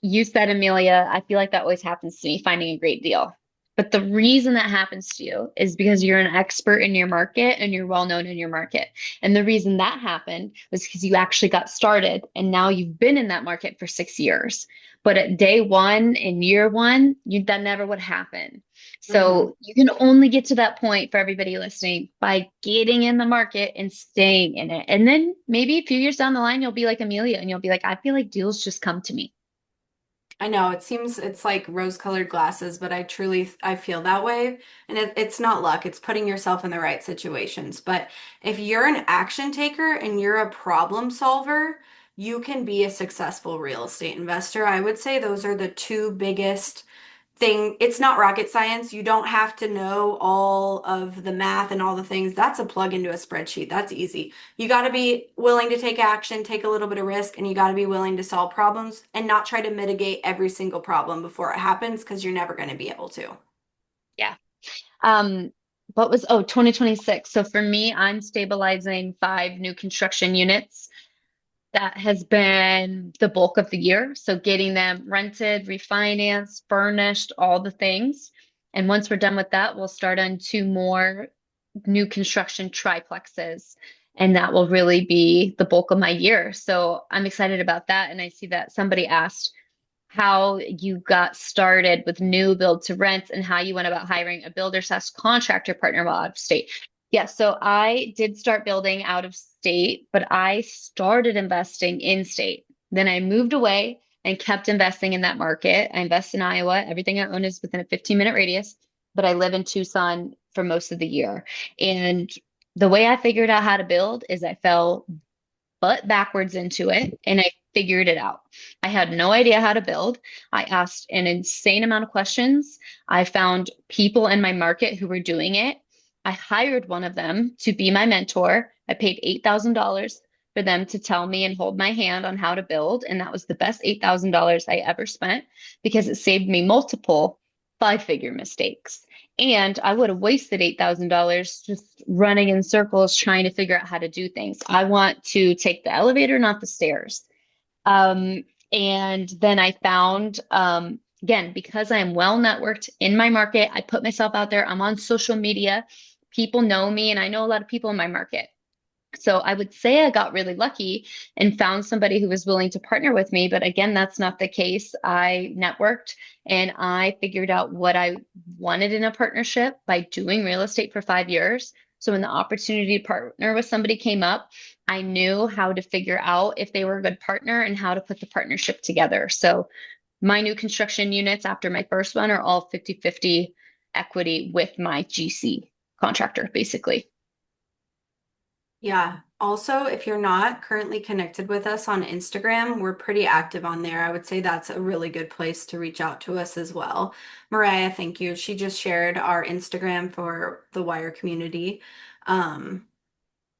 you said, Amelia, I feel like that always happens to me, finding a great deal. But the reason that happens to you is because you're an expert in your market and you're well known in your market. And the reason that happened was because you actually got started and now you've been in that market for 6 years. But at day one, in year one, that never would happen. So you can only get to that point for everybody listening by getting in the market and staying in it. And then maybe a few years down the line, you'll be like Amelia and you'll be like, I feel like deals just come to me. I know it seems it's like rose-colored glasses, but I feel that way. And it's not luck, it's putting yourself in the right situations. But if you're an action taker and you're a problem solver, you can be a successful real estate investor. I would say those are the two biggest thing. It's not rocket science. You don't have to know all of the math and all the things. That's a plug into a spreadsheet. That's easy. You got to be willing to take action, take a little bit of risk, and you got to be willing to solve problems and not try to mitigate every single problem before it happens because you're never going to be able to. Yeah. What was, 2026. So for me, I'm stabilizing 5 new construction units. That has been the bulk of the year. So getting them rented, refinanced, furnished, all the things. And once we're done with that, we'll start on 2 more new construction triplexes. And that will really be the bulk of my year. So I'm excited about that. And I see that somebody asked how you got started with new build to rent and how you went about hiring a builder/contractor partner while out of state. Yeah, so I did start building out of state, but I started investing in state. Then I moved away and kept investing in that market. I invest in Iowa. Everything I own is within a 15-minute radius, but I live in Tucson for most of the year. And the way I figured out how to build is I fell butt backwards into it and I figured it out. I had no idea how to build. I asked an insane amount of questions. I found people in my market who were doing it. I hired one of them to be my mentor. I paid $8,000 for them to tell me and hold my hand on how to build. And that was the best $8,000 I ever spent because it saved me multiple 5-figure mistakes. And I would have wasted $8,000 just running in circles trying to figure out how to do things. I want to take the elevator, not the stairs. And then I found, again, because I am well networked in my market, I put myself out there. I'm on social media. People know me, and I know a lot of people in my market. So I would say I got really lucky and found somebody who was willing to partner with me. But again, that's not the case. I networked and I figured out what I wanted in a partnership by doing real estate for 5 years. So when the opportunity to partner with somebody came up, I knew how to figure out if they were a good partner and how to put the partnership together. So my new construction units after my first one are all 50-50 equity with my GC contractor, basically. Yeah. Also, if you're not currently connected with us on Instagram, we're pretty active on there. I would say that's a really good place to reach out to us as well. Mariah, thank you. She just shared our Instagram for the Wire community. Um,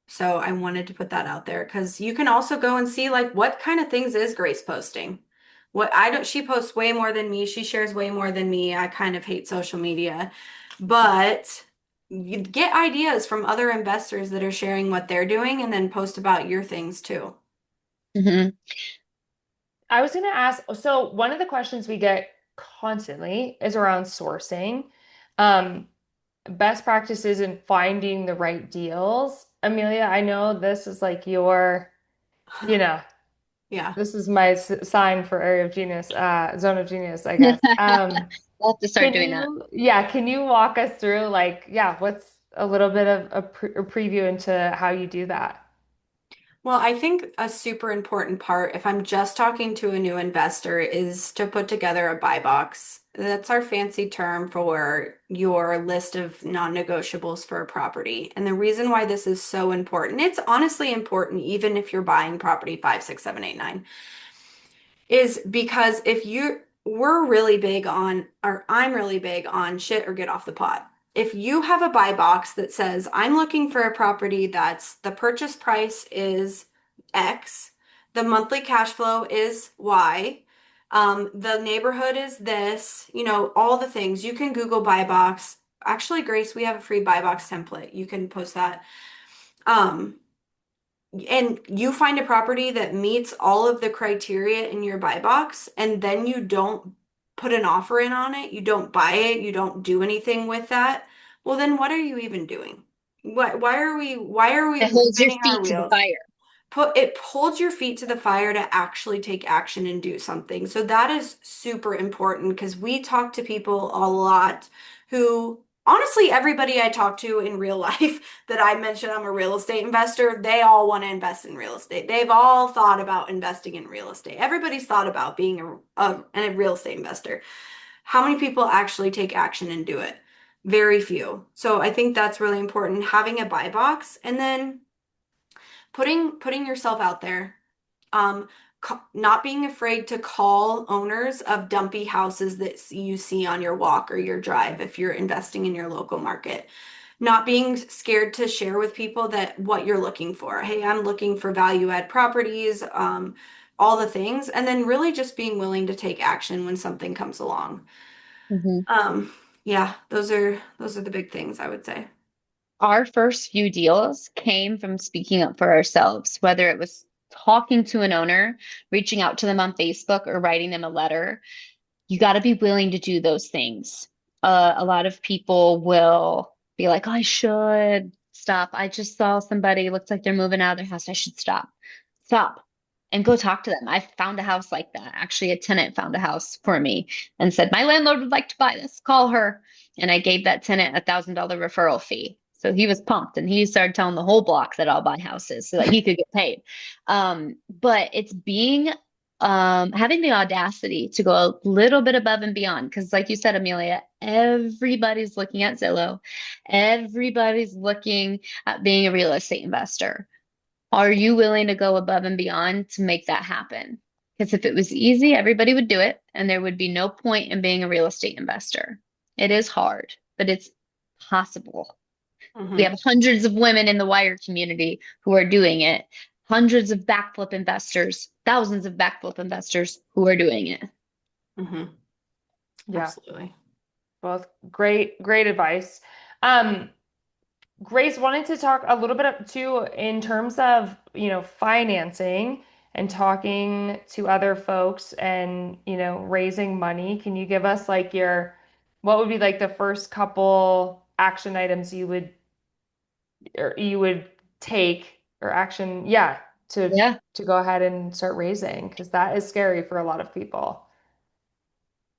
so I wanted to put that out there because you can also go and see like what kind of things is Grace posting. What I don't, she posts way more than me. She shares way more than me. I kind of hate social media, but you get ideas from other investors that are sharing what they're doing and then post about your things too. Mhm. I was going to ask, so one of the questions we get constantly is around sourcing, um, best practices in finding the right deals. Amelia, I know this is like your, you know, Yeah. this is my sign for area of genius, zone of genius, I guess. We'll have to start doing that. Can you walk us through like, yeah, what's a little bit of a preview into how you do that? Well, I think a super important part, if I'm just talking to a new investor, is to put together a buy box. That's our fancy term for your list of non-negotiables for a property. And the reason why this is so important, it's honestly important even if you're buying property 5, 6, 7, 8, 9, is because if we're really big on, or I'm really big on shit or get off the pot. If you have a buy box that says, I'm looking for a property that's the purchase price is X, the monthly cash flow is Y, the neighborhood is this, all the things. You can Google buy box. Actually, Grace, we have a free buy box template. You can post that. Um, and you find a property that meets all of the criteria in your buy box, and then you don't put an offer in on it, you don't buy it, you don't do anything with that, well, then what are you even doing? Why are we It holds your spinning our feet to the wheels? fire. It holds your feet to the fire to actually take action and do something. So that is super important because we talk to people a lot who, honestly, everybody I talk to in real life that I mention I'm a real estate investor, they all want to invest in real estate. They've all thought about investing in real estate. Everybody's thought about being a real estate investor. How many people actually take action and do it? Very few. So I think that's really important, having a buy box and then putting yourself out there, um not being afraid to call owners of dumpy houses that you see on your walk or your drive if you're investing in your local market, not being scared to share with people that what you're looking for. Hey, I'm looking for value add properties, all the things, and then really just being willing to take action when something comes along. Mhm. Yeah, those are the big things I would say. Our first few deals came from speaking up for ourselves, whether it was talking to an owner, reaching out to them on Facebook, or writing them a letter. You got to be willing to do those things. A lot of people will be like, oh, I should stop. I just saw somebody, looks like they're moving out of their house. I should stop. Stop and go talk to them. I found a house like that. Actually, a tenant found a house for me and said, my landlord would like to buy this. Call her. And I gave that tenant $1,000 referral fee. So he was pumped and he started telling the whole block that I'll buy houses so that he could get paid. But it's being having the audacity to go a little bit above and beyond. Because, like you said, Amelia, everybody's looking at Zillow, everybody's looking at being a real estate investor. Are you willing to go above and beyond to make that happen? Because if it was easy, everybody would do it, and there would be no point in being a real estate investor. It is hard, but it's possible. We Hmm. have hundreds of women in the wire community who are doing it, hundreds of backflip investors, thousands of backflip investors who are doing it. Hmm. Yeah, Absolutely. both great advice. Um, Grace wanted to talk a little bit too in terms of, financing and talking to other folks and, raising money. Can you give us like what would be like the first couple action items you would take or action, yeah, Yeah. to go ahead and start raising because that is scary for a lot of people.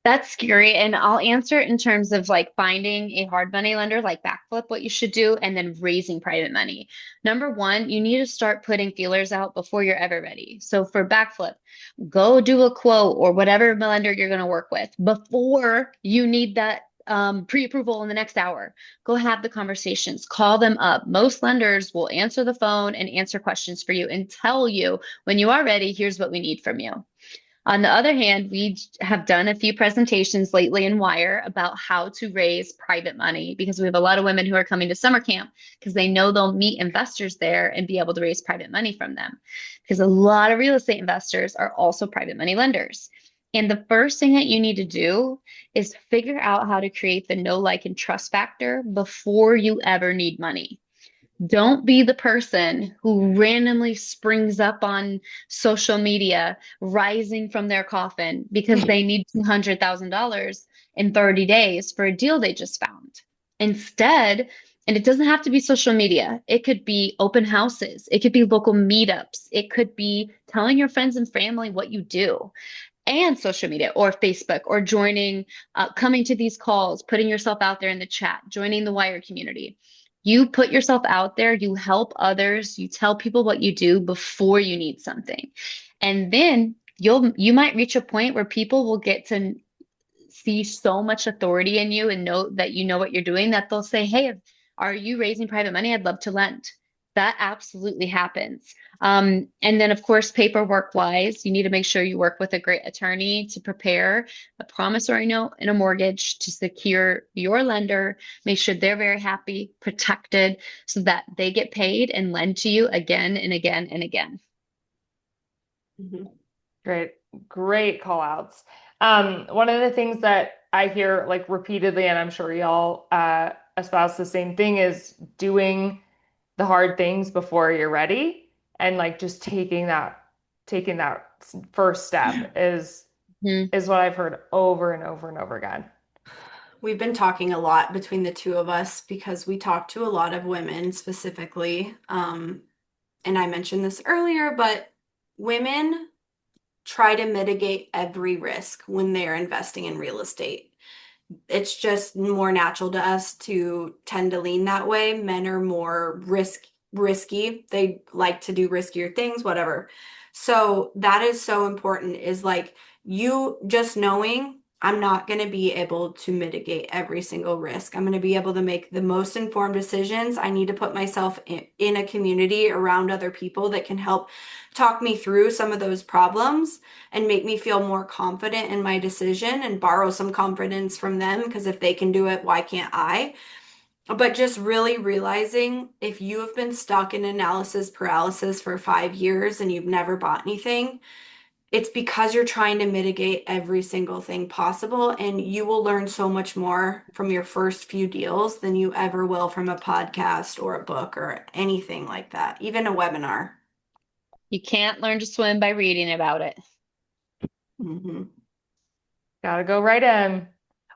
That's scary. And I'll answer it in terms of like finding a hard money lender like Backflip, what you should do, and then raising private money. Number one, you need to start putting feelers out before you're ever ready. So for Backflip, go do a quote or whatever lender you're going to work with before you need that pre-approval in the next hour. Go have the conversations, call them up. Most lenders will answer the phone and answer questions for you and tell you when you are ready, here's what we need from you. On the other hand, we have done a few presentations lately in Wire about how to raise private money because we have a lot of women who are coming to summer camp because they know they'll meet investors there and be able to raise private money from them. Because a lot of real estate investors are also private money lenders. And the first thing that you need to do is figure out how to create the know, like, and trust factor before you ever need money. Don't be the person who randomly springs up on social media, rising from their coffin because they need $200,000 in 30 days for a deal they just found. Instead, and it doesn't have to be social media, it could be open houses, it could be local meetups, it could be telling your friends and family what you do. And social media or Facebook or joining, coming to these calls, putting yourself out there in the chat, joining the Wire community. You put yourself out there, you help others, you tell people what you do before you need something. And then you might reach a point where people will get to see so much authority in you and know that you know what you're doing that they'll say, "Hey, are you raising private money? I'd love to lend." That absolutely happens. And then, of course, paperwork wise, you need to make sure you work with a great attorney to prepare a promissory note and a mortgage to secure your lender, make sure they're very happy, protected, so that they get paid and lend to you again and again and again. Mhm. Great call outs. One of the things that I hear like repeatedly, and I'm sure y'all espouse the same thing, is doing the hard things before you're ready, and like just taking that first step Mhm. is what I've heard over and over and over again. We've been talking a lot between the two of us because we talk to a lot of women specifically. And I mentioned this earlier, but women try to mitigate every risk when they're investing in real estate. It's just more natural to us to tend to lean that way. Men are more risky. They like to do riskier things, whatever. So that is so important, is like you just knowing I'm not going to be able to mitigate every single risk. I'm going to be able to make the most informed decisions. I need to put myself in a community around other people that can help talk me through some of those problems and make me feel more confident in my decision and borrow some confidence from them, because if they can do it, why can't I? But just really realizing if you have been stuck in analysis paralysis for 5 years and you've never bought anything, it's because you're trying to mitigate every single thing possible, and you will learn so much more from your first few deals than you ever will from a podcast or a book or anything like that, even a webinar. You can't learn to swim by reading about it. Mhm. Gotta go right in.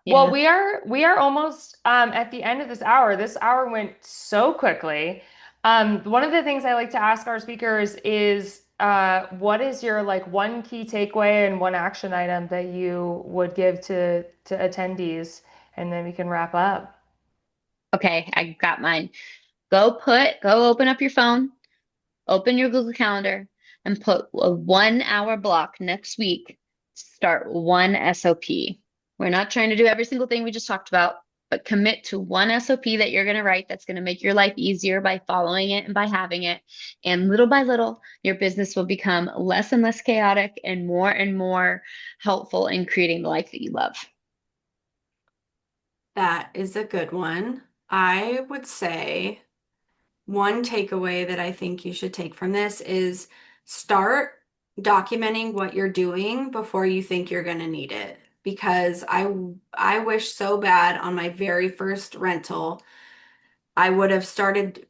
Well, Yeah. we are almost at the end of this hour. This hour went so quickly. One of the things I like to ask our speakers is what is your like one key takeaway and one action item that you would give to attendees, and then we can wrap up. Okay, I got mine. Go open up your phone, open your Google Calendar, and put a 1 hour block next week to start one SOP. We're not trying to do every single thing we just talked about, but commit to one SOP that you're going to write that's going to make your life easier by following it and by having it. And little by little, your business will become less and less chaotic and more helpful in creating the life that you love. That is a good one. I would say one takeaway that I think you should take from this is start documenting what you're doing before you think you're going to need it. Because I wish so bad on my very first rental, I would have started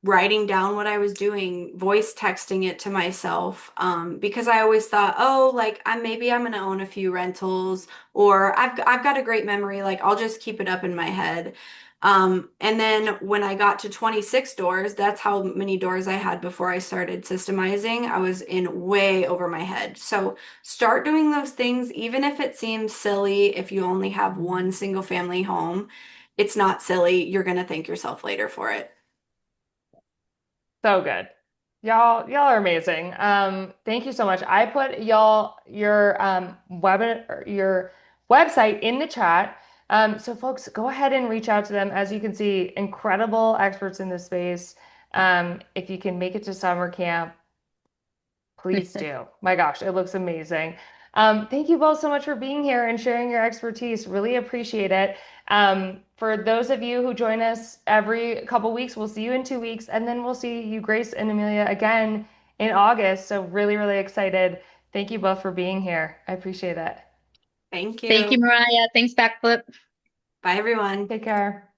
writing down what I was doing, voice texting it to myself, because I always thought, oh, like I'm gonna own a few rentals, or I've got a great memory, like I'll just keep it up in my head. And then when I got to 26 doors, that's how many doors I had before I started systemizing. I was in way over my head. So start doing those things, even if it seems silly, if you only have one single family home, it's not silly. You're gonna thank yourself later for it. So good. Y'all are amazing. Thank you so much. I put your website in the chat. So folks, go ahead and reach out to them. As you can see, incredible experts in this space. If you can make it to summer camp, please do. My gosh, it looks amazing. Thank you both so much for being here and sharing your expertise. Really appreciate it. For those of you who join us every couple weeks, we'll see you in 2 weeks, and then we'll see you, Grace and Amelia, again in August. So really, really excited. Thank you both for being here. I appreciate it. Thank Thank you, you. Mariah. Thanks, Backflip. Bye, everyone. Take care.